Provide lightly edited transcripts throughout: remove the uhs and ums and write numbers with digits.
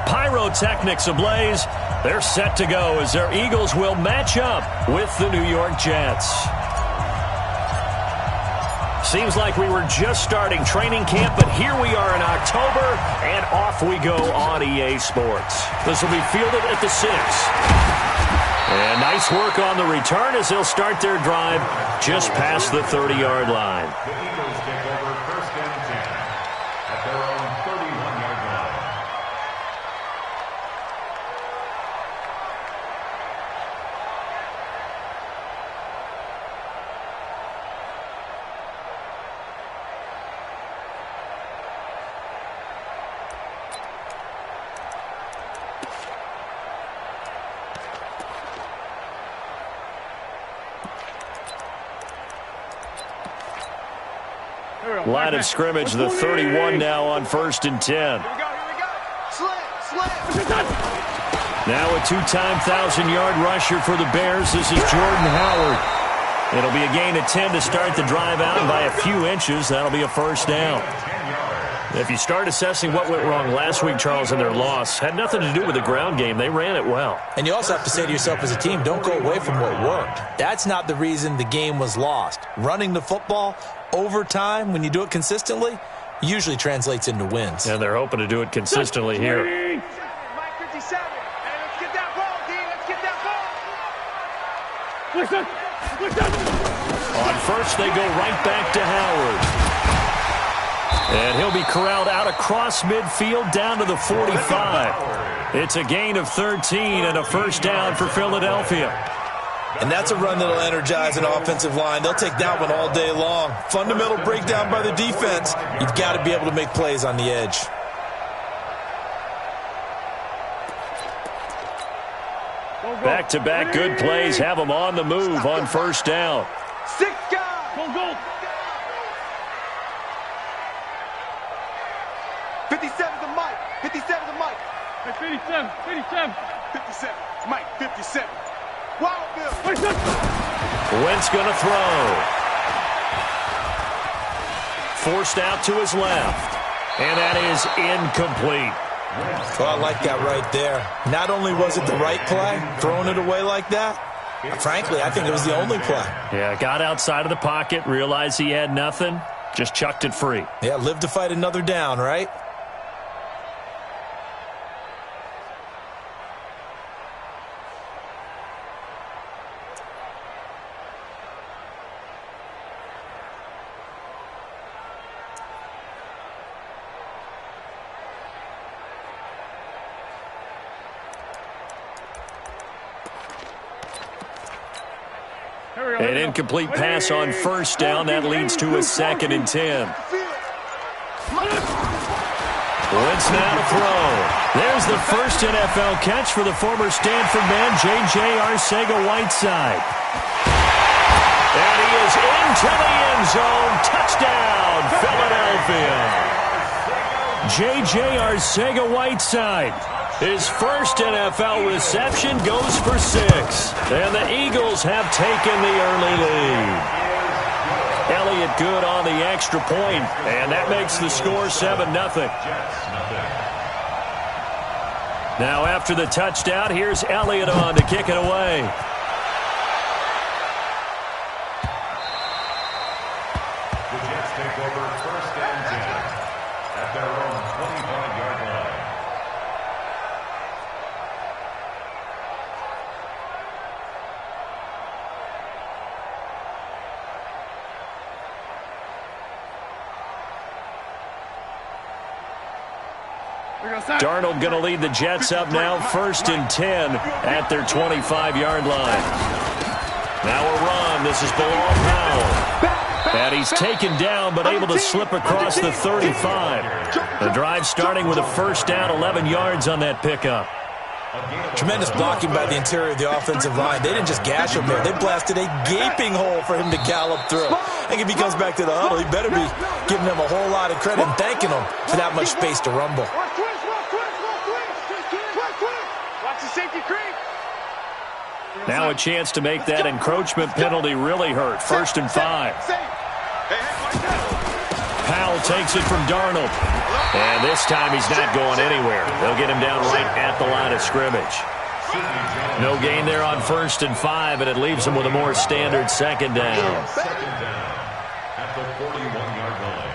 Pyrotechnics ablaze. They're set to go as their Eagles will match up with the New York Jets. Seems like we were just starting training camp, but here we are in October, and off we go on EA Sports. This will be fielded at the 6. And nice work on the return as they'll start their drive just past the 30-yard line. The Eagles take over first and 10 at their own 31-yard line. Line of scrimmage, the 31 now on first and 10. Here we go. Slam. Now a two-time 1,000-yard rusher for the Bears. This is Jordan Howard. It'll be a gain of 10 to start the drive out, and by a few inches, that'll be a first down. If you start assessing what went wrong last week, Charles, in their loss, had nothing to do with the ground game. They ran it well. And you also have to say to yourself as a team, don't go away from what worked. That's not the reason the game was lost. Running the football over time, when you do it consistently, usually translates into wins. And they're hoping to do it consistently here. Mike 57. Hey, let's get that ball, D. Let's get that ball. On first, they go right back to Howard. And he'll be corralled out across midfield down to the 45. It's a gain of 13 and a first down for Philadelphia. And that's a run that'll energize an offensive line. They'll take that one all day long. Fundamental breakdown by the defense. You've got to be able to make plays on the edge. Back-to-back good plays have them on the move on first down. 6 guys. Go. 57 to Mike. 57 to Mike. 57. 57. Mike, 57. Wild Bill. Wentz going to throw. Forced out to his left. And that is incomplete. Oh, I like that right there. Not only was it the right play, throwing it away like that, frankly, I think it was the only play. Yeah, got outside of the pocket, realized he had nothing, just chucked it free. Yeah, live to fight another down, right? An incomplete pass on first down. That leads to a second and 10. Wentz now to throw. There's the first NFL catch for the former Stanford man, J.J. Arcega-Whiteside. And he is into the end zone. Touchdown, Philadelphia. J.J. Arcega-Whiteside. His first NFL reception goes for 6. And the Eagles have taken the early lead. Elliott good on the extra point, and that makes the score 7-0. Now after the touchdown, here's Elliott on to kick it away. The Jets take over first and 10 at their own 25-yard line. Darnold going to lead the Jets up now, first and 10 at their 25-yard line. Now a run. This is Bilal Powell. And he's taken down but able to slip across the 35. The drive starting with a first down, 11 yards on that pickup. Tremendous blocking by the interior of the offensive line. They didn't just gash him there. They blasted a gaping hole for him to gallop through. I think if he comes back to the huddle, he better be giving them a whole lot of credit and thanking them for that much space to rumble. Now a chance to make that encroachment penalty really hurt. First and 5. Powell takes it from Darnold. And this time he's not going anywhere. They'll get him down right at the line of scrimmage. No gain there on 1st and 5, and it leaves him with a more standard second down. Second down at the 41-yard line.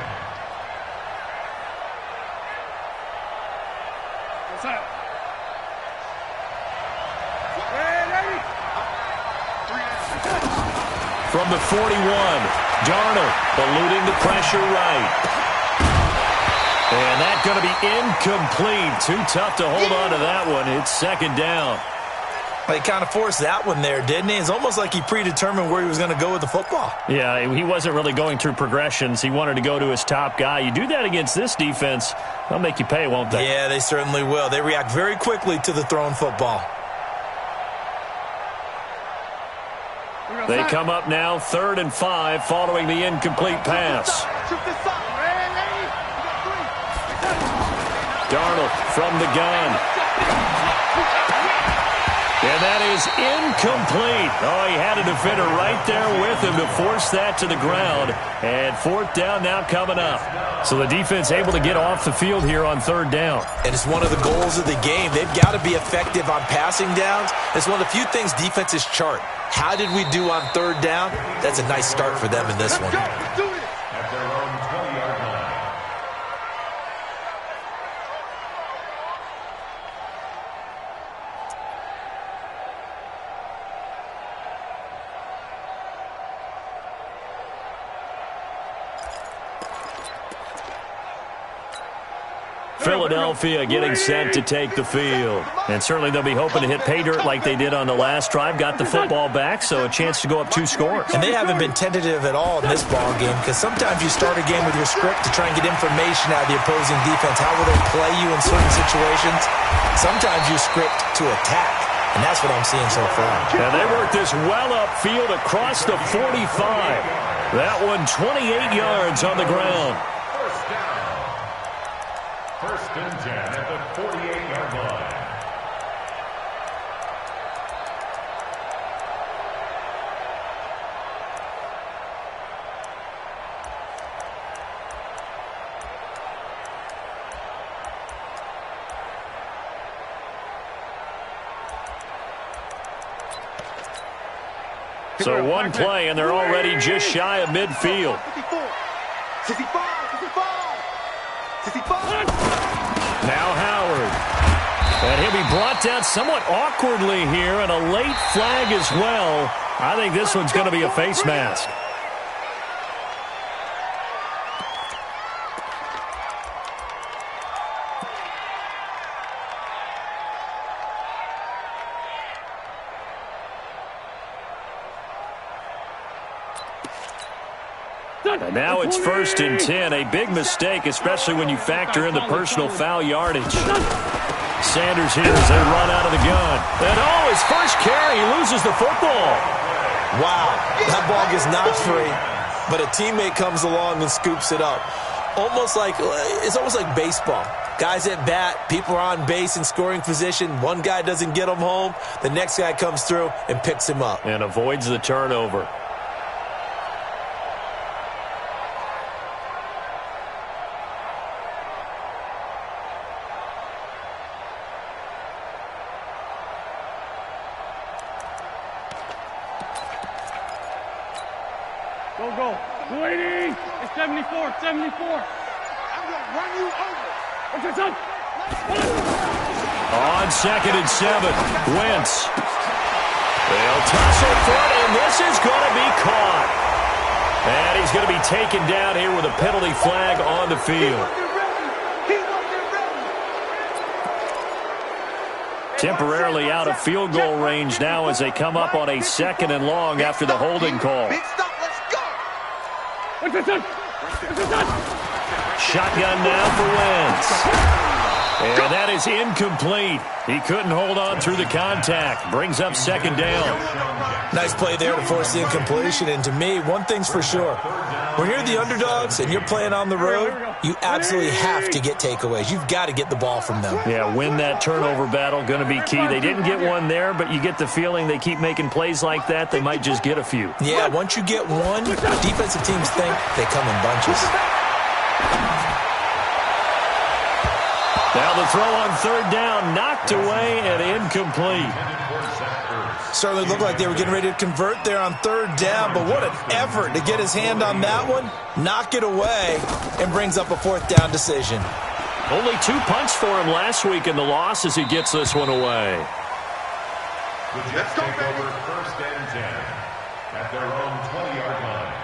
What's up? From the 41, Darnold eluding the pressure right. And that's going to be incomplete. Too tough to hold on to that one. It's second down. He kind of forced that one there, didn't he? It's almost like he predetermined where he was going to go with the football. Yeah, he wasn't really going through progressions. He wanted to go to his top guy. You do that against this defense, they'll make you pay, won't they? Yeah, they certainly will. They react very quickly to the thrown football. They come up now 3rd and 5 following the incomplete pass. Darnold from the gun. And that is incomplete. Oh, he had a defender right there with him to force that to the ground. And 4th down now coming up. So the defense able to get off the field here on 3rd down. And it's one of the goals of the game. They've got to be effective on passing downs. It's one of the few things defenses chart. How did we do on 3rd down? That's a nice start for them in this one. At their own 20-yard line. Philadelphia getting set to take the field. And certainly they'll be hoping to hit pay dirt like they did on the last drive. Got the football back, so a chance to go up 2 scores. And they haven't been tentative at all in this ball game, because sometimes you start a game with your script to try and get information out of the opposing defense. How will they play you in certain situations? Sometimes you script to attack, and that's what I'm seeing so far. And they work this well upfield across the 45. That one 28 yards on the ground. First down. 1st and 10 at the 48-yard line. So one play, and they're already just shy of midfield. 65. Now Howard. And he'll be brought down somewhat awkwardly here, and a late flag as well. I think this one's going to be a face mask. And now it's 1st and 10. A big mistake, especially when you factor in the personal foul yardage. Sanders here as they run out of the gun. And oh, his first carry, he loses the football. Wow, that ball gets knocked free, but a teammate comes along and scoops it up. It's almost like baseball. Guys at bat, people are on base in scoring position. One guy doesn't get him home. The next guy comes through and picks him up. And avoids the turnover. Go. 280. It's 74. I'm going to run you over. On 2nd and 7, Wentz. They'll tussle for it, and this is going to be caught. And he's going to be taken down here with a penalty flag on the field. Temporarily out of field goal range now as they come up on a 2nd and long after the holding call. Shotgun now for Wentz. And that is incomplete. He couldn't hold on through the contact. Brings up 2nd down. Nice play there to force the incompletion. And to me, one thing's for sure. When you're the underdogs and you're playing on the road, you absolutely have to get takeaways. You've got to get the ball from them. Yeah, win that turnover battle, going to be key. They didn't get one there, but you get the feeling they keep making plays like that, they might just get a few. Yeah, once you get one, defensive teams think they come in bunches. Now the throw on third down, knocked away and incomplete. Certainly looked like they were getting ready to convert there on third down, but what an effort to get his hand on that one, knock it away, and brings up a fourth down decision. Only 2 punts for him last week in the loss as he gets this one away. The Jets take over first and 10 at their own 20-yard line.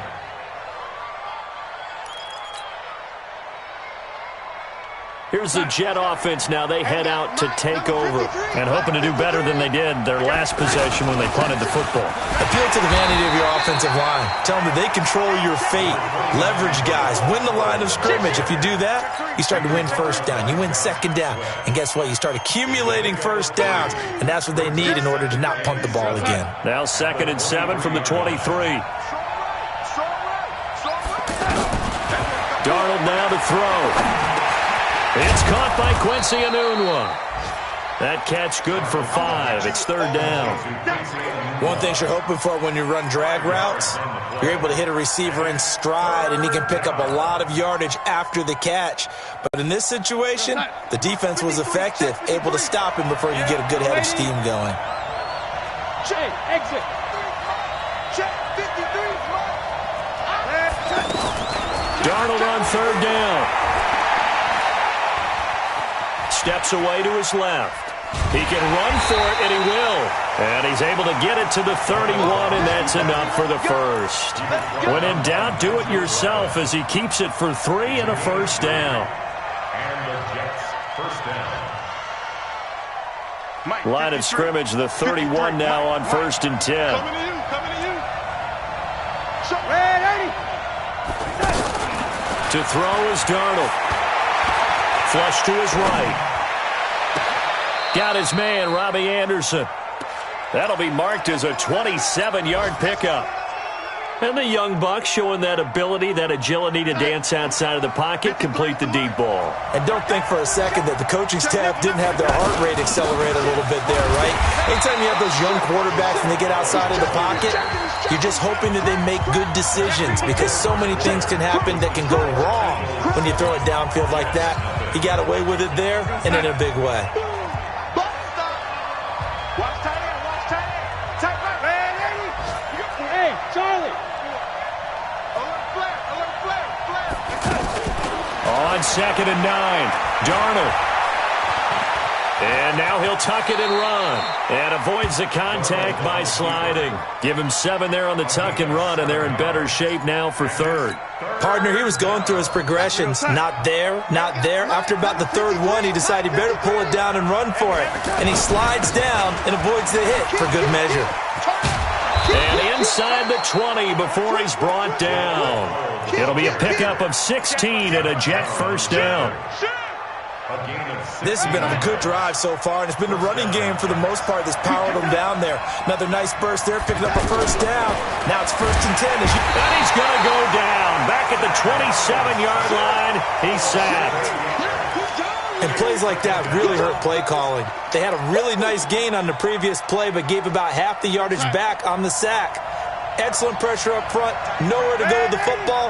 Here's the Jet offense now. They head out to take over and hoping to do better than they did their last possession when they punted the football. Appeal to the vanity of your offensive line. Tell them that they control your fate. Leverage guys. Win the line of scrimmage. If you do that, you start to win first down. You win second down. And guess what? You start accumulating first downs, and that's what they need in order to not punt the ball again. Now 2nd and 7 from the 23. Darnold now to throw. It's caught by Quincy Enunwa. That catch good for 5. It's third down. One thing you're hoping for when you run drag routes, you're able to hit a receiver in stride, and he can pick up a lot of yardage after the catch. But in this situation, the defense was effective, able to stop him before you get a good head of steam going. Check, exit. Check, 53. Darnold on third down. Steps away to his left. He can run for it, and he will. And he's able to get it to the 31, and that's enough for the first. When in doubt, do it yourself as he keeps it for 3 and a first down. And the Jets first down. Line of scrimmage, the 31 now on 1st and 10. Coming to you, coming to you. Ready. To throw is Darnold. Flush to his right. Got his man, Robbie Anderson. That'll be marked as a 27-yard pickup. And the young buck showing that ability, that agility to dance outside of the pocket, complete the deep ball. And don't think for a second that the coaching staff didn't have their heart rate accelerate a little bit there, right? Anytime you have those young quarterbacks and they get outside of the pocket, you're just hoping that they make good decisions because so many things can happen that can go wrong when you throw it downfield like that. He got away with it there and in a big way. Watch tight end, watch tight end. Tight right. Ready. Hey, Charlie. Alert flare, flare. On 2nd and 9, Darnold. And now he'll tuck it and run. And avoids the contact by sliding. Give him 7 there on the tuck and run, and they're in better shape now for third. Partner, he was going through his progressions. Not there, not there. After about the third one, he decided he better pull it down and run for it. And he slides down and avoids the hit for good measure. And inside the 20 before he's brought down. It'll be a pickup of 16 and a Jet first down. This has been a good drive so far, and it's been the running game for the most part that's powered them down there. Another nice burst there, picking up a first down. Now it's 1st and 10. And he's going to go down. Back at the 27-yard line, he's sacked. And plays like that really hurt play calling. They had a really nice gain on the previous play, but gave about half the yardage back on the sack. Excellent pressure up front. Nowhere to go with the football.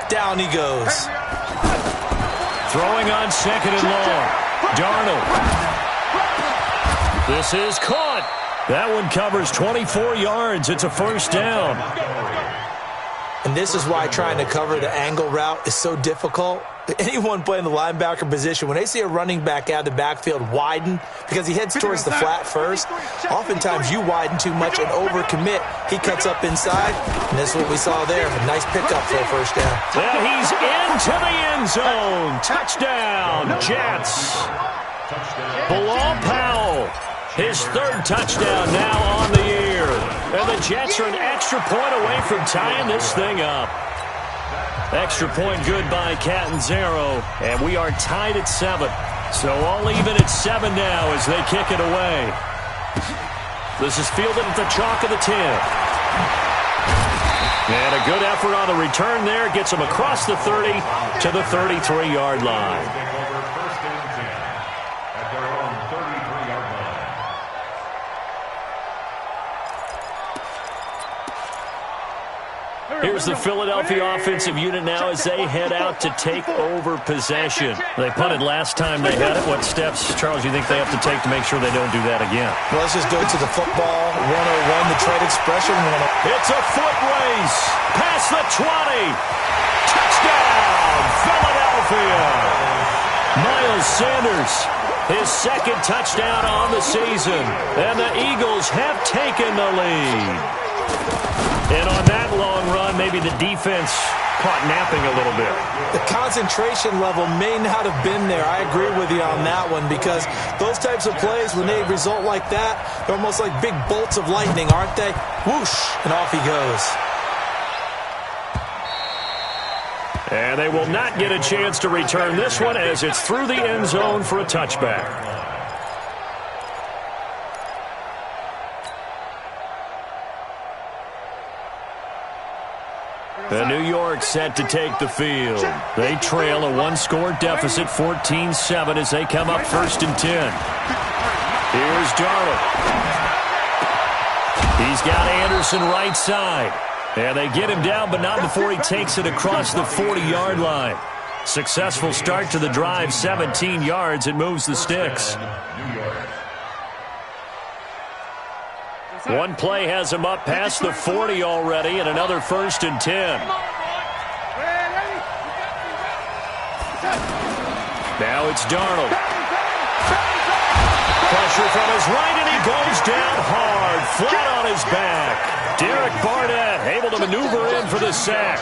Down he goes. Throwing on 2nd and long. Darnold. This is caught. That one covers 24 yards. It's a first down. And this is why trying to cover the angle route is so difficult. Anyone playing the linebacker position, when they see a running back out of the backfield widen, because he heads towards the flat first, oftentimes you widen too much and overcommit. He cuts up inside, and that's what we saw there. A nice pickup for a first down. Well, he's into the end zone. Touchdown, Jets. Bilal Powell, his 3rd touchdown now on the year. And the Jets are an extra point away from tying this thing up. Extra point good by Catanzaro, and we are tied at 7. So all even at 7 now as they kick it away. This is fielded at the chalk of the 10. And a good effort on the return there gets him across the 30 to the 33-yard line. Take over first and 10 at their own 33-yard line. Here's the Philadelphia offensive unit now as they head out to take over possession. They punted last time they had it. What steps, Charles, you think they have to take to make sure they don't do that again? Well, let's just go to the football 101, the trade expression 101. It's a foot race. Past the 20. Touchdown, Philadelphia. Miles Sanders, his second touchdown on the season. And the Eagles have taken the lead. And on that long run, maybe the defense caught napping a little bit. The concentration level may not have been there. I agree with you on that one because those types of plays, when they result like that, they're almost like big bolts of lightning, aren't they? Whoosh, and off he goes. And they will not get a chance to return this one as it's through the end zone for a touchback. The New York set to take the field. They trail a one-score deficit, 14-7, as they come up 1st and 10. Here's Darnold. He's got Anderson right side. And they get him down, but not before he takes it across the 40-yard line. Successful start to the drive, 17 yards, and moves the sticks. One play has him up past the 40 already, and another 1st and 10. Now it's Darnold. Pressure from his right, and he goes down hard, flat on his back. Derek Barnett able to maneuver in for the sack.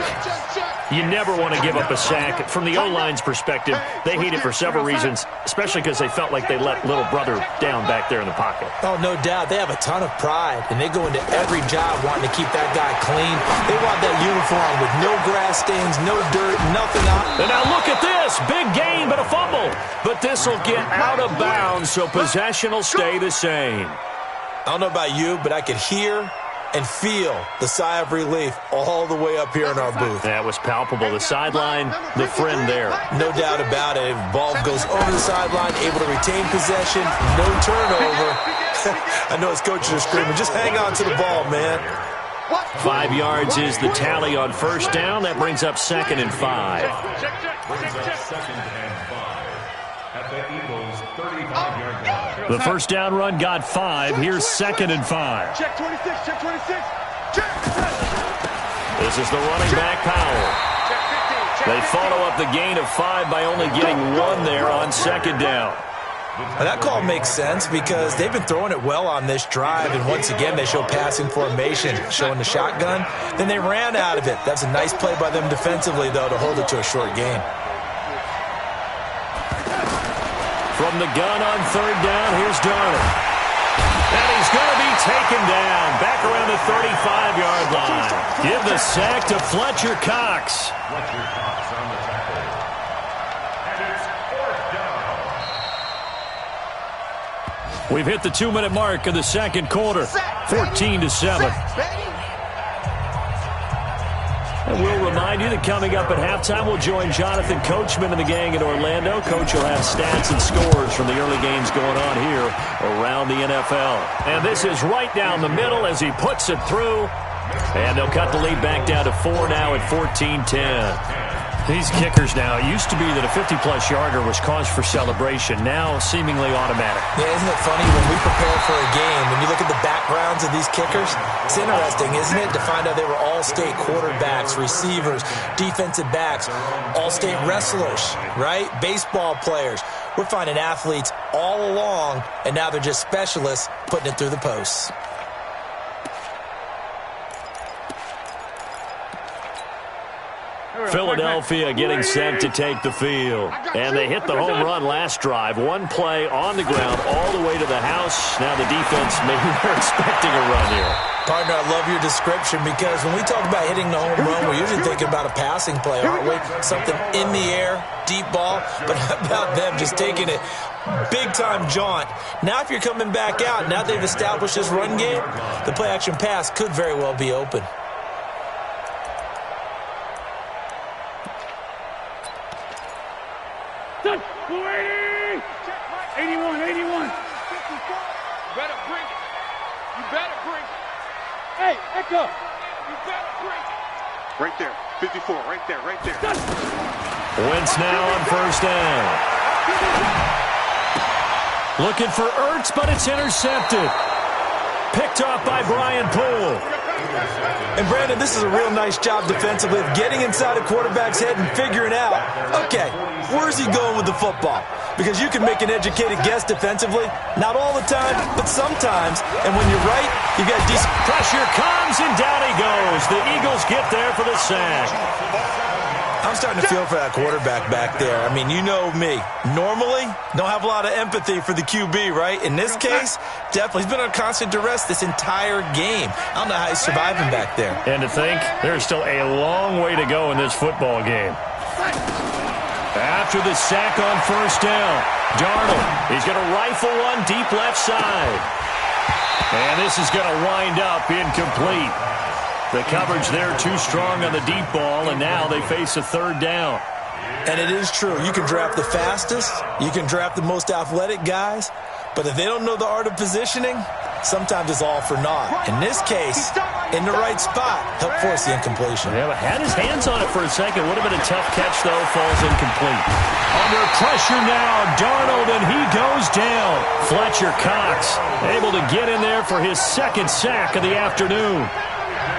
You never want to give up a sack. From the O-line's perspective, they hate it for several reasons, especially because they felt like they let little brother down back there in the pocket. Oh, no doubt. They have a ton of pride, and they go into every job wanting to keep that guy clean. They want that uniform with no grass stains, no dirt, nothing on. And now look at this. Big gain, but a fumble. But this will get out of bounds, so possession will stay the same. I don't know about you, but I could hear and feel the sigh of relief all the way up here in our booth. That was palpable. The sideline, the friend there. No doubt about it. Ball goes over the sideline, able to retain possession, no turnover. I know his coaches are screaming, just hang on to the ball, man. 5 yards is the tally on 1st down. That brings up 2nd and 5. Brings up 2nd and 5 at the Eagles' 35-yard line. The 1st down run got 5. Here's 2nd and 5. Check 26, check 26. Check. This is the running back, Powell. They follow up the gain of 5 by only getting 1 there on 2nd down. Now that call makes sense because they've been throwing it well on this drive, and once again they show passing formation, showing the shotgun. Then they ran out of it. That's a nice play by them defensively, though, to hold it to a short gain. From the gun on 3rd down, here's Darnold. And he's going to be taken down back around the 35-yard line. Give the sack to Fletcher Cox. Fletcher Cox on the tackle. And it's 4th down. We've hit the 2-minute mark of the 2nd quarter, 14-7. And we'll remind you that coming up at halftime, we'll join Jonathan Coachman and the gang in Orlando. Coach will have stats and scores from the early games going on here around the NFL. And this is right down the middle as he puts it through. And they'll cut the lead back down to 4 now at 14-10. These kickers now, it used to be that a 50-plus yarder was cause for celebration. Now, seemingly automatic. Yeah, isn't it funny when we prepare for a game, when you look at the backgrounds of these kickers, it's interesting, isn't it, to find out they were all-state quarterbacks, receivers, defensive backs, all-state wrestlers, right? Baseball players. We're finding athletes all along, and now they're just specialists putting it through the posts. Philadelphia getting set to take the field. And they hit the home run last drive. One play on the ground all the way to the house. Now the defense, maybe they're expecting a run here. Partner, I love your description because when we talk about hitting the home run, we're usually thinking about a passing play, aren't we? Something in the air, deep ball. But how about them just taking it big-time jaunt? Now if you're coming back out, now they've established this run game, the play-action pass could very well be open. Touch, 480! 81, 81. 54. You better bring it. You better bring it. Hey, Echo. You better bring it. Right there. 54. Right there. Right there. Wentz now on first down. Looking for Ertz, but it's intercepted. Picked off by Brian Poole. And, Brandon, this is a real nice job defensively of getting inside a quarterback's head and figuring out, okay, where's he going with the football? Because you can make an educated guess defensively. Not all the time, but sometimes. And when you're right, you got decent. Pressure comes, and down he goes. The Eagles get there for the sack. I'm starting to feel for that quarterback back there. I mean, you know me. Normally, don't have a lot of empathy for the QB, right? In this case, definitely. He's been on constant duress this entire game. I don't know how he's surviving back there. And to think, there's still a long way to go in this football game. After the sack on first down, Darnold, he's going to rifle one deep left side. And this is going to wind up incomplete. The coverage there too strong on the deep ball, and now they face a third down. And it is true. You can draft the fastest. You can draft the most athletic guys. But if they don't know the art of positioning, sometimes it's all for naught. In this case, in the right spot, helped force the incompletion. Yeah, but had his hands on it for a second. Would have been a tough catch, though. Falls incomplete. Under pressure now, Darnold, and he goes down. Fletcher Cox able to get in there for his second sack of the afternoon.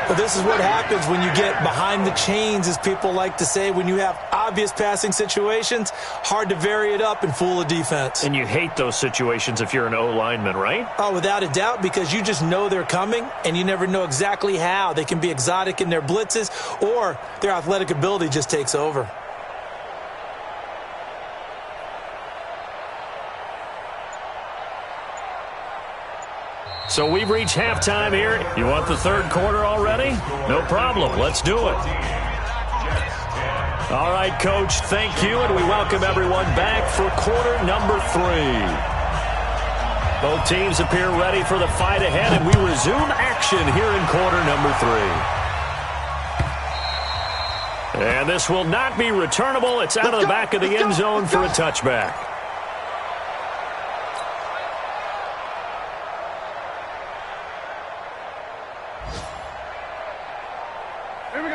But this is what happens when you get behind the chains, as people like to say. When you have obvious passing situations, hard to vary it up and fool a defense. And you hate those situations if you're an O-lineman, right? Oh, without a doubt, because you just know they're coming, and you never know exactly how. They can be exotic in their blitzes, or their athletic ability just takes over. So we've reached halftime here. You want the third quarter already? No problem. Let's do it. All right, Coach, thank you, and we welcome everyone back for quarter number 3. Both teams appear ready for the fight ahead, and we resume action here in quarter number 3. And this will not be returnable. It's out of the back of the end zone for a touchback.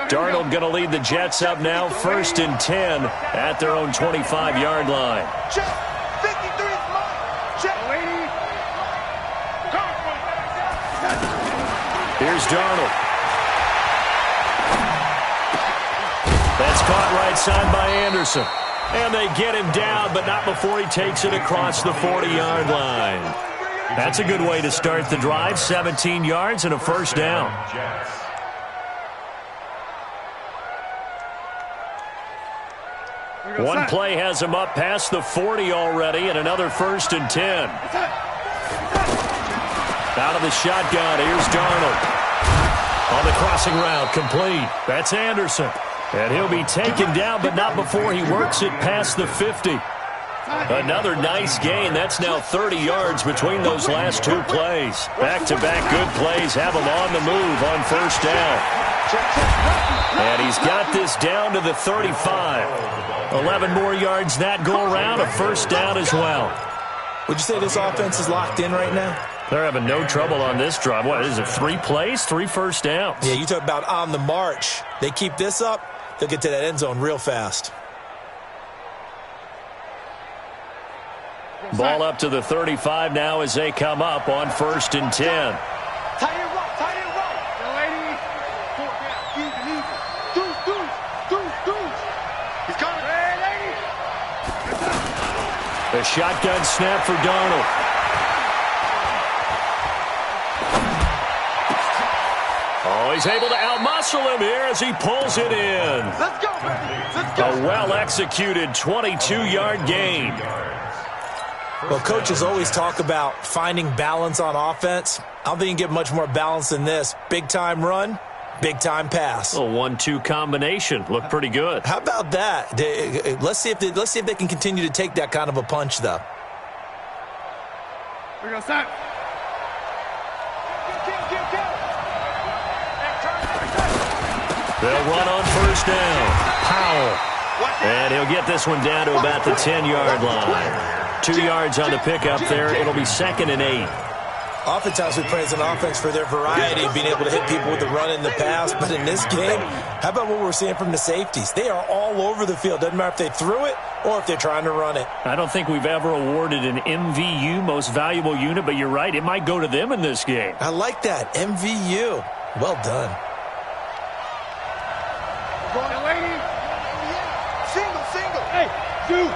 Darnold going to lead the Jets up now, 1st and 10 at their own 25-yard line. Check. 53 is mine. Check. Here's Darnold. That's caught right side by Anderson. And they get him down, but not before he takes it across the 40-yard line. That's a good way to start the drive, 17 yards and a first down. One play has him up past the 40 already, and another 1st and 10. Out of the shotgun, here's Darnold. On the crossing route, complete. That's Anderson. And he'll be taken down, but not before he works it past the 50. Another nice gain. That's now 30 yards between those last two plays. Back-to-back good plays have him on the move on first down. And he's got this down to the 35. 11 more yards that go around, a first down as well. Would you say this offense is locked in right now? They're having no trouble on this drive. What is it, 3 plays, 3 first downs? Yeah, you talk about on the march. They keep this up, they'll get to that end zone real fast. Ball up to the 35 now as they come up on 1st and 10. Tight end right. Tight end right. Yo, lady. 4 down. Easy. Deuce. He's coming. Hey, lady. The shotgun snap for Darnold. Oh, he's able to outmuscle him here as he pulls it in. Let's go, baby. Let's go. A well-executed 22-yard gain. Well, coaches always talk about finding balance on offense. I don't think you can get much more balance than this. Big-time run, big-time pass. A 1-2 combination. Looked pretty good. How about that? Let's see if they can continue to take that kind of a punch, though. We're going to start. They'll run on first down. Powell. And he'll get this one down to about the 10-yard line. 2 yards on the pickup there. It'll be 2nd and 8. Oftentimes we praise an offense for their variety, being able to hit people with the run and the pass. But in this game, how about what we're seeing from the safeties? They are all over the field. Doesn't matter if they threw it or if they're trying to run it. I don't think we've ever awarded an MVU, most valuable unit, but you're right. It might go to them in this game. I like that. MVU. Well done. Single. Hey, two.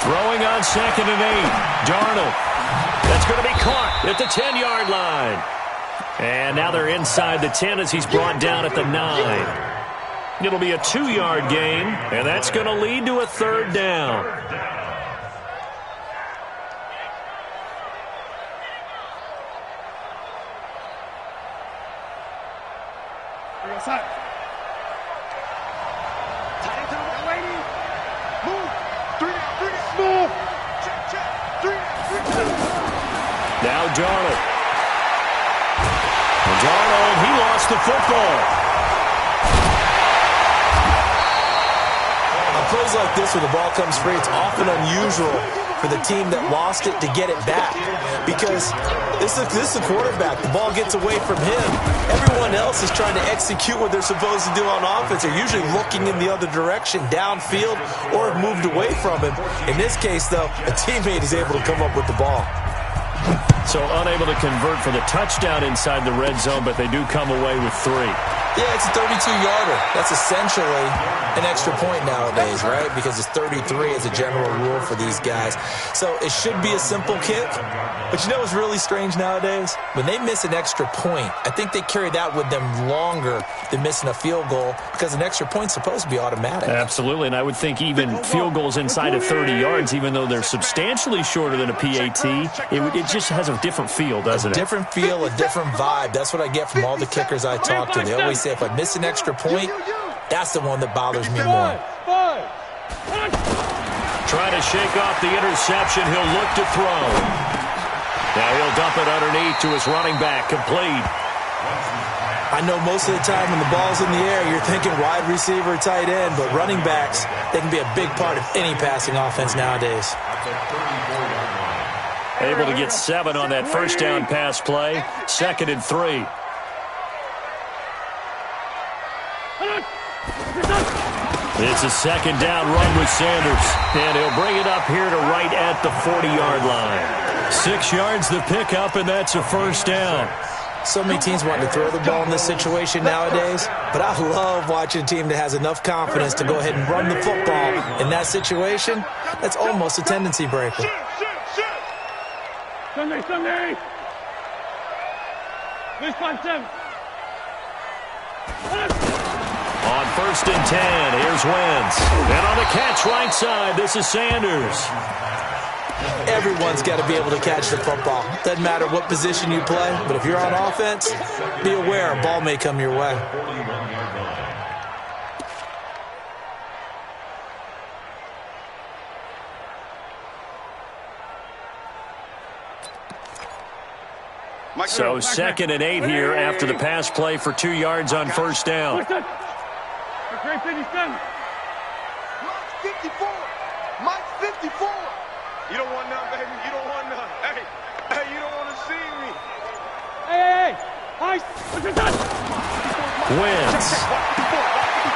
Throwing on 2nd and 8. Darnold. That's going to be caught at the 10-yard line. And now they're inside the 10 as he's brought down at the 9. It'll be a 2-yard gain, and that's going to lead to a 3rd down. Now Darnold. Darnold, he lost the football. On plays like this where the ball comes free, it's often unusual for the team that lost it to get it back. Because this is the quarterback. The ball gets away from him. Everyone else is trying to execute what they're supposed to do on offense. They're usually looking in the other direction, downfield, or have moved away from him. In this case, though, a teammate is able to come up with the ball. So unable to convert for the touchdown inside the red zone, but they do come away with 3. Yeah, it's a 32-yarder. That's essentially an extra point nowadays, right? Because it's 33 as a general rule for these guys. So it should be a simple kick. But you know what's really strange nowadays? When they miss an extra point, I think they carry that with them longer than missing a field goal because an extra point's supposed to be automatic. Absolutely, and I would think even field goals inside of 30 yards, even though they're substantially shorter than a PAT, it just has a different feel, doesn't it? A different feel, a different vibe. That's what I get from all the kickers I talk to. They always say if I miss an extra point, that's the one that bothers me more. Trying to shake off the interception. He'll look to throw. Now he'll dump it underneath to his running back. Complete. I know most of the time when the ball's in the air, you're thinking wide receiver, tight end, but running backs, they can be a big part of any passing offense nowadays. Able to get 7 on that first down pass play. 2nd and 3. It's a 2nd down run with Sanders. And he'll bring it up here to right at the 40-yard line. 6 yards the pickup, and that's a 1st down. So many teams want to throw the ball in this situation nowadays, but I love watching a team that has enough confidence to go ahead and run the football. In that situation, that's almost a tendency breaker. Sunday. This 5-7. On 1st and 10, here's Wentz. And on the catch right side, this is Sanders. Everyone's got to be able to catch the football. Doesn't matter what position you play, but if you're on offense, be aware a ball may come your way. So 2nd and 8 here after the pass play for 2 yards on 1st down. Mike's 54. Mike's 54. You don't want none, baby. You don't want none. Hey, you don't want to see me. Hey. Wentz.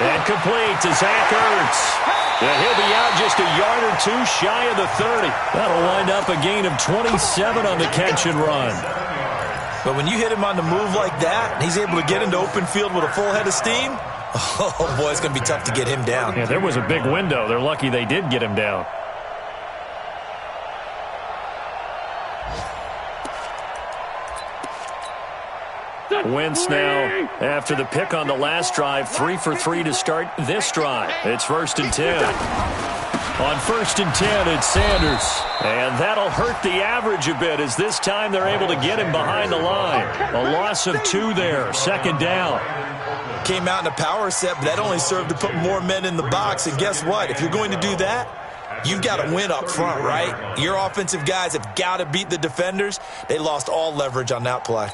And complete to Zach Ertz. And he'll be out just a yard or 2 shy of the 30. That'll wind up a gain of 27 on the catch and run. But when you hit him on the move like that, and he's able to get into open field with a full head of steam, oh, boy, it's going to be tough to get him down. Yeah, there was a big window. They're lucky they did get him down. Wentz now, after the pick on the last drive, 3 for 3 to start this drive. It's 1st and 10. On 1st and 10, it's Sanders. And that'll hurt the average a bit as this time they're able to get him behind the line. A loss of 2 there, 2nd down. Came out in a power set, but that only served to put more men in the box. And guess what? If you're going to do that, you've got to win up front, right? Your offensive guys have got to beat the defenders. They lost all leverage on that play.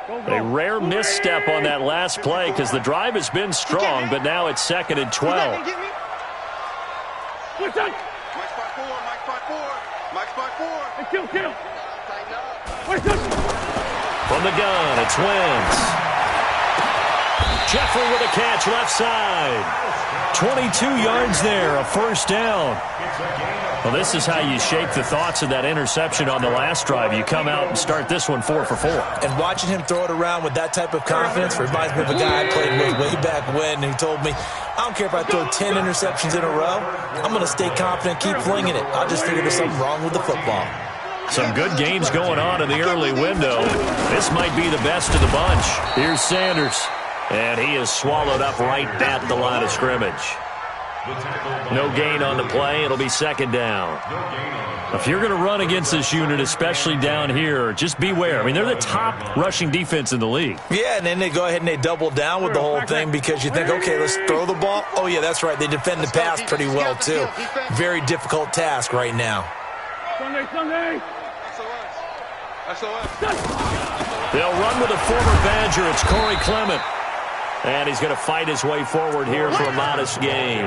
A rare misstep on that last play because the drive has been strong, but now it's 2nd and 12. Mike's 5-4. Mike's 5-4. Mike's 5-4. Hey, kill. From the gun, it's Wentz. Jeffrey with a catch left side. 22 yards there, a first down. Well, this is how you shake the thoughts of that interception on the last drive. You come out and start this one 4 for 4. And watching him throw it around with that type of confidence reminds me of a guy I played with way back when who told me, I don't care if I throw 10 interceptions in a row. I'm going to stay confident, keep flinging it. I just figured there's something wrong with the football. Some good games going on in the early window. This might be the best of the bunch. Here's Sanders. And he is swallowed up right at the line of scrimmage. No gain on the play. It'll be second down. If you're going to run against this unit, especially down here, just beware. I mean, they're the top rushing defense in the league. Yeah, and then they go ahead and they double down with the whole thing because you think, okay, let's throw the ball. Oh, yeah, that's right. They defend the pass pretty well, too. Very difficult task right now. They'll run with a former Badger. It's Corey Clement. And he's going to fight his way forward here for a modest gain.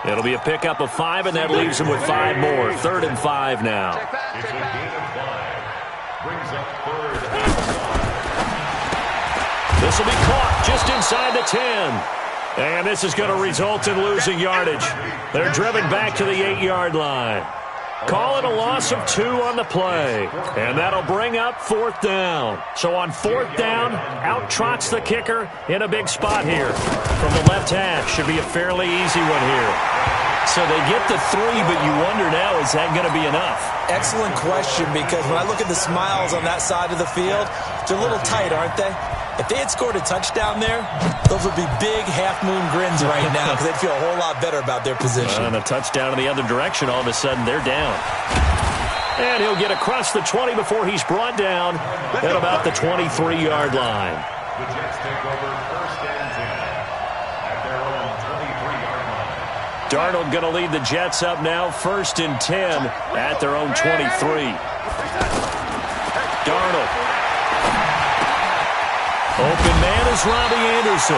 It'll be a pickup of 5, and that leaves him with 5 more. 3rd and 5 now. It's a gain of 5. Brings up 3rd and 5. This will be caught just inside the 10. And this is going to result in losing yardage. They're driven back to the 8-yard line. Call it a loss of 2 on the play. And that'll bring up 4th down. So on 4th down, out trots the kicker in a big spot here. From the left hash, should be a fairly easy one here. So they get the 3, but you wonder now, is that going to be enough? Excellent question, because when I look at the smiles on that side of the field, they're a little tight, aren't they? If they had scored a touchdown there, those would be big half-moon grins right now because they'd feel a whole lot better about their position. And a touchdown in the other direction, all of a sudden they're down. And he'll get across the 20 before he's brought down at about the 23-yard line. The Jets take over 1st and 10 at their own 23-yard line. Darnold going to lead the Jets up now, 1st and 10 at their own 23. Darnold. Open man is Robbie Anderson.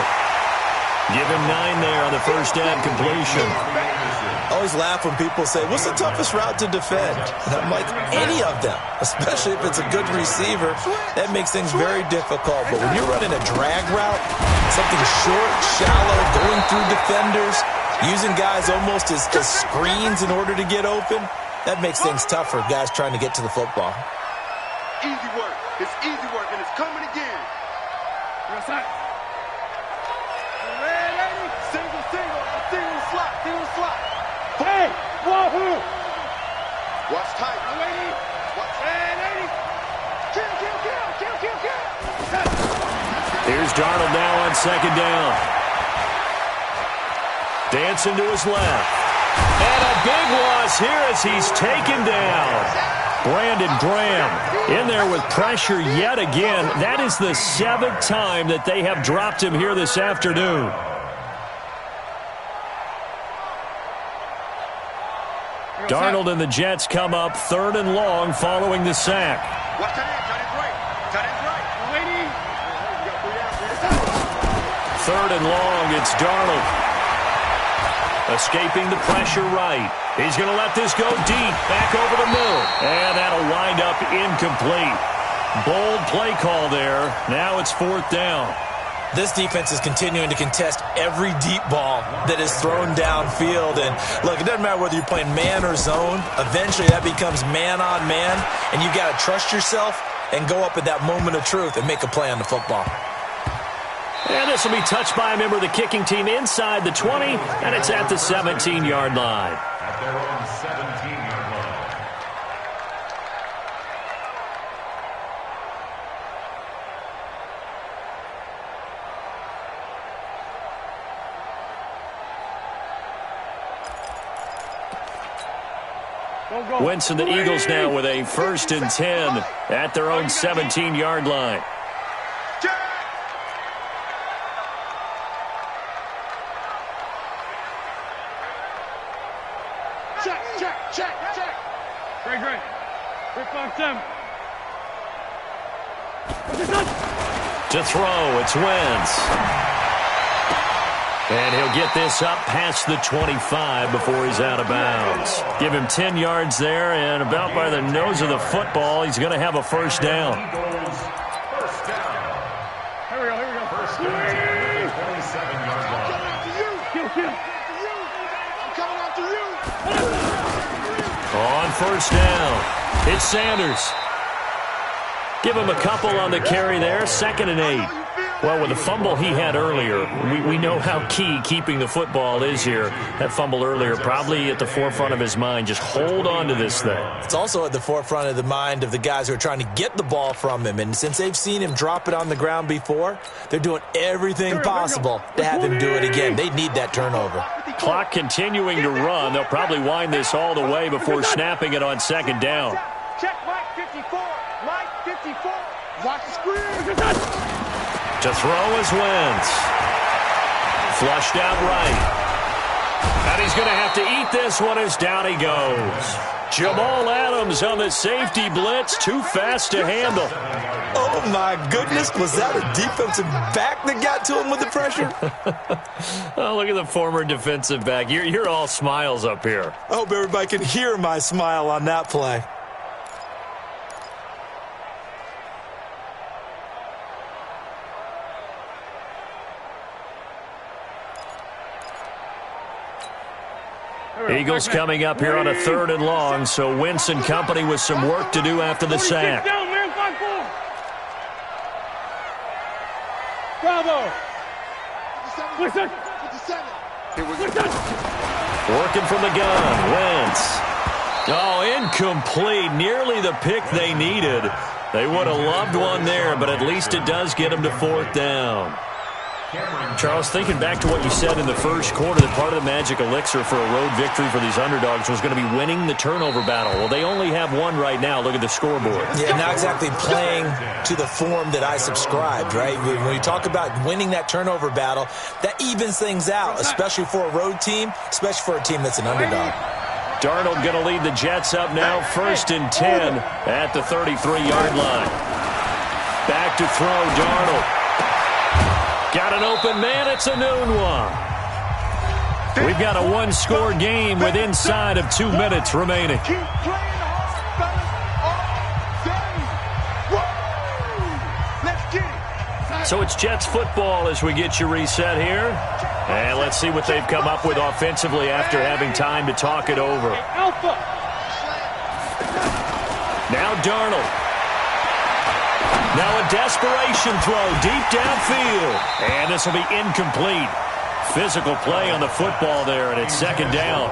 Give him 9 there on the first down completion. I always laugh when people say, what's the toughest route to defend? And I'm like, any of them, especially if it's a good receiver. That makes things very difficult. But when you're running a drag route, something short, shallow, going through defenders, using guys almost as screens in order to get open, that makes things tough for guys trying to get to the football. Easy work. It's easy work, and it's coming again. Single slot. Hey, wahoo! Watch tight. Watch. Kill. Here's Darnold now on 2nd down. Dancing to his left. And a big loss here as he's taken down. Brandon Graham in there with pressure yet again. That is the 7th time that they have dropped him here this afternoon. Darnold and the Jets come up 3rd and long following the sack. Watch tight end right. 3rd and long, it's Darnold. Escaping the pressure right. He's going to let this go deep, back over the middle. And that'll wind up incomplete. Bold play call there. Now it's 4th down. This defense is continuing to contest every deep ball that is thrown downfield. And, look, it doesn't matter whether you're playing man or zone. Eventually that becomes man on man, and you've got to trust yourself and go up at that moment of truth and make a play on the football. And this will be touched by a member of the kicking team inside the 20, and it's at the 17-yard line. At their own 17-yard line. Wentz and the Eagles now with a 1st and 10 at their own 17-yard line. Check. Great. To throw, it's Wentz. And he'll get this up past the 25 before he's out of bounds. Give him 10 yards there, and about by the nose of the football, he's going to have a first down. First down. Here we go. First down at the 27-yard line. I'm coming after you. On first down, it's Sanders. Give him a couple on the carry there, 2nd and 8. Well, with the fumble he had earlier, we know how key keeping the football is here. That fumble earlier probably at the forefront of his mind. Just hold on to this thing. It's also at the forefront of the mind of the guys who are trying to get the ball from him. And since they've seen him drop it on the ground before, they're doing everything possible to have him do it again. They need that turnover. Clock continuing to run. They'll probably wind this all the way before snapping it on 2nd down. Check Mike 54. Mike 54. Watch the screen. To throw is Wentz. Flushed out right. And he's going to have to eat this one as down he goes. Jamal Adams on the safety blitz. Too fast to handle. Oh, my goodness. Was that a defensive back that got to him with the pressure? Oh, look at the former defensive back. You're all smiles up here. I hope everybody can hear my smile on that play. Eagles coming up here on a 3rd and long, so Wentz and company with some work to do after the sack. Bravo. Working from the gun, Wentz. Oh, incomplete. Nearly the pick they needed. They would have loved one there, but at least it does get them to 4th down. Charles, thinking back to what you said in the first quarter, that part of the magic elixir for a road victory for these underdogs was going to be winning the turnover battle. Well, they only have one right now. Look at the scoreboard. Yeah, not exactly playing to the form that I subscribed, right? When you talk about winning that turnover battle, that evens things out, especially for a road team, especially for a team that's an underdog. Darnold going to lead the Jets up now, 1st and 10 at the 33-yard line. Back to throw, Darnold. Got an open man. It's a noon one. We've got a one-score game with inside of 2 minutes remaining. Keep playing hard, fellas. Let's get it. So it's Jets football as we get you reset here. And let's see what they've come up with offensively after having time to talk it over. Now Darnold. Now a desperation throw deep downfield. And this will be incomplete. Physical play on the football there, and it's 2nd down.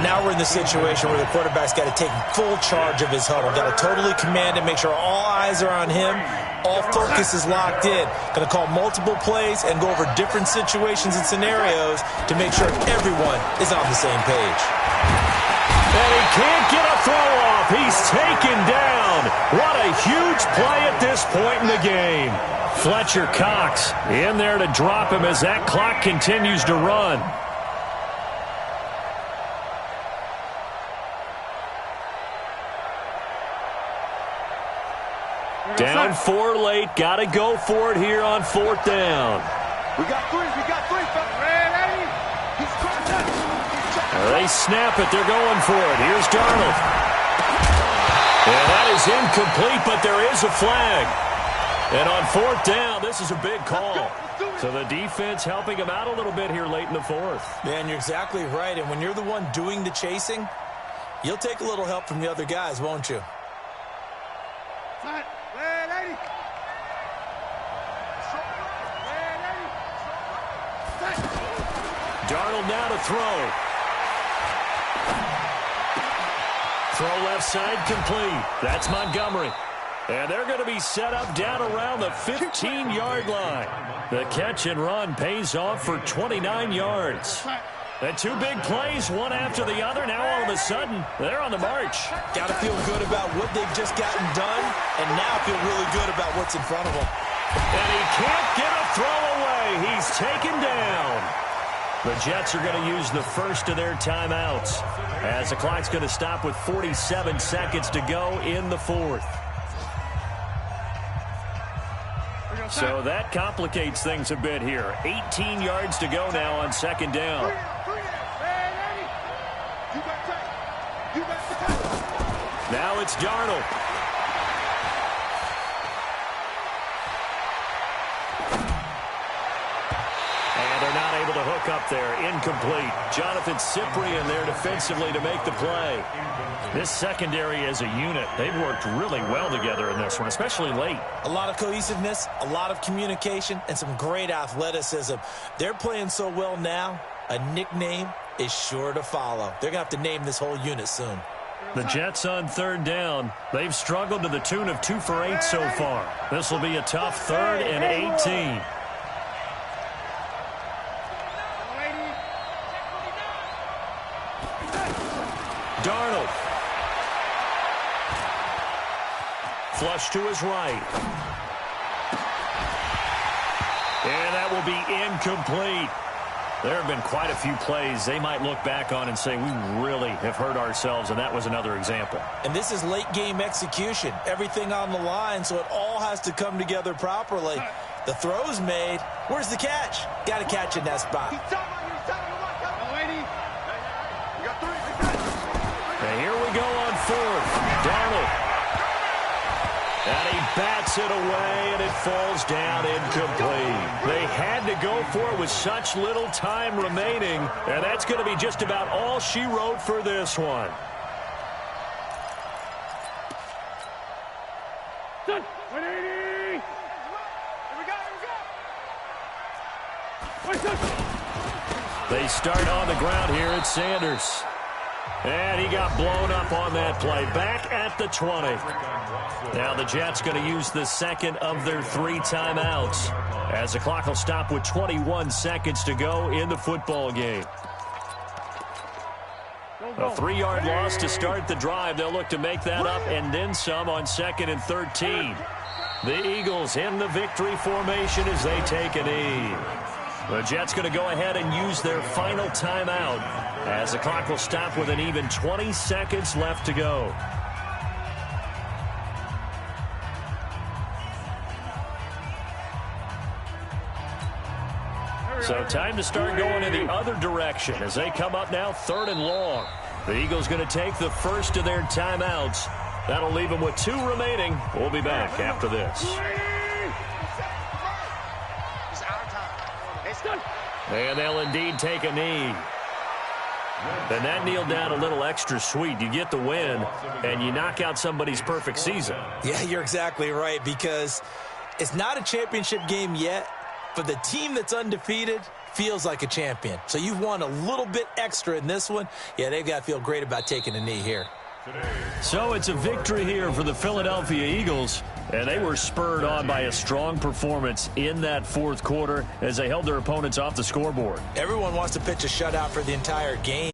Now we're in the situation where the quarterback's got to take full charge of his huddle. Got to totally command it, make sure all eyes are on him. All focus is locked in. Going to call multiple plays and go over different situations and scenarios to make sure everyone is on the same page. And he can't get a throw off. He's taken down. What a huge play at this point in the game. Fletcher Cox in there to drop him as that clock continues to run. Down 4 late. Got to go for it here on 4th down. We got three, fellas. Ready? He's trying. They snap it. They're going for it. Here's Darnold. And that is incomplete, but there is a flag. And on 4th down, this is a big call. So the defense helping him out a little bit here late in the 4th. Man, you're exactly right. And when you're the one doing the chasing, you'll take a little help from the other guys, won't you? Darnold now to throw. Throw left side complete. That's Montgomery. And they're going to be set up down around the 15-yard line. The catch and run pays off for 29 yards. And 2 big plays, one after the other. Now all of a sudden, they're on the march. Got to feel good about what they've just gotten done, and now feel really good about what's in front of them. And he can't get a throw away. He's taken down. The Jets are going to use the first of their timeouts as the clock's going to stop with 47 seconds to go in the 4th. So that complicates things a bit here. 18 yards to go now on second down. Now it's Darnold. And they're not able to hook up there. Incomplete. Jonathan Cyprien there defensively to make the play. This secondary as a unit, they've worked really well together in this one, especially late. A lot of cohesiveness, a lot of communication, and some great athleticism. They're playing so well now, a nickname is sure to follow. They're going to have to name this whole unit soon. The Jets on third down. They've struggled to the tune of 2 for 8 so far. This will be a tough 3rd and 18. Darnold. Flush to his right. And that will be incomplete. There have been quite a few plays they might look back on and say, we really have hurt ourselves, and that was another example. And this is late-game execution. Everything on the line, so it all has to come together properly. The throw's made. Where's the catch? Got to catch in that spot. And here we go on 4th. Darnold. And he bats it away, and it falls down incomplete. They had to go for it with such little time remaining, and that's going to be just about all she wrote for this one. They start on the ground here at Sanders. And he got blown up on that play. Back at the 20. Now the Jets going to use the second of their 3 timeouts as the clock will stop with 21 seconds to go in the football game. A 3-yard loss to start the drive. They'll look to make that up and then some on 2nd and 13. The Eagles in the victory formation as they take a knee. The Jets going to go ahead and use their final timeout as the clock will stop with an even 20 seconds left to go. So time to start going in the other direction as they come up now 3rd and long. The Eagles going to take the first of their timeouts. That'll leave them with 2 remaining. We'll be back after this. And they'll indeed take a knee. And that kneel down a little extra sweet. You get the win, and you knock out somebody's perfect season. Yeah, you're exactly right, because it's not a championship game yet, but the team that's undefeated feels like a champion. So you've won a little bit extra in this one. Yeah, they've got to feel great about taking a knee here. So it's a victory here for the Philadelphia Eagles, and they were spurred on by a strong performance in that 4th quarter as they held their opponents off the scoreboard. Everyone wants to pitch a shutout for the entire game.